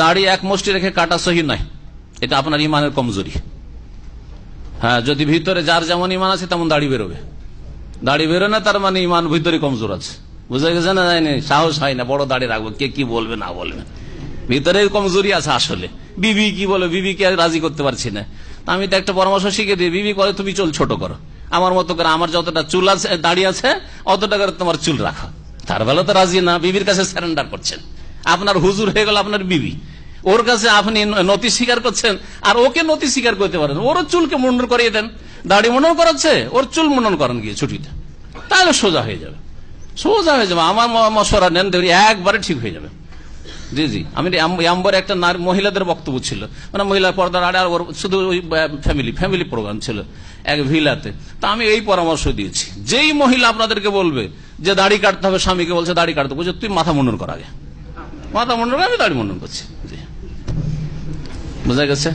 দাড়ি এক মুষ্টি রেখে কাটা সহি নয়, এটা আপনার ইমানের কমজোরি। হ্যাঁ, যদি ভিতরে যার যেমন ইমান আছে তেমন দাড়ি বেরোবে, দাড়ি বেরো না তার মানে ইমান ভিতরে কমজোর আছে, বুঝা গেছে না? যায়নি, সাহস হয় না বড় দাড়ি রাখবো, কে কি বলবে না বলবে, ভিতরে কমজোরি আছে আসলে। বিবি কি বলে, বিবিকে রাজি করতে পারছি না, আমি তো একটা পরামর্শ শিখে দিই, বিবি করে তুমি চুল ছোট করো, আমার মতো করে, আমার যতটা চুল আছে দাড়ি আছে অতটা করে তোমার চুল রাখো। তার বেলা তো রাজি না, বিবির কাছে সারেন্ডার করছেন, আপনার হুজুর হয়ে গেল আপনার বিবি, ওর কাছে আপনি নতি স্বীকার করছেন, আর ওকে নতি স্বীকার করতে পারেন, ওর চুলকে মুন্ডন করিয়ে দেন, দাড়ি মুন্ডন করাচ্ছে, ওর চুল মুন্ডন করেন গিয়ে ছুটিতে, তাহলে সোজা হয়ে যাবে, সোজা হয়ে যাবে। আমার মশওয়ারা নেন, দেখি একবারে ঠিক হয়ে যাবে। জি জি, আমি আম্বরে একটা মহিলাদের বক্তব্য ছিল, মানে মহিলার পর্দার আড়ে, আর ওর শুধু ওই ফ্যামিলি প্রোগ্রাম ছিল এক ভিলাতে। তা আমি এই পরামর্শ দিয়েছি, যেই মহিলা আপনাদেরকে বলবে যে দাড়ি কাটতে হবে, স্বামীকে বলছে দাড়ি কাটতে, বলছে তুই মাথা মুন্ডন কর আগে, মাথা মুন্ডন করে, আমি দাড়ি মুন্ডন করছি। জি, বোঝা গেছে।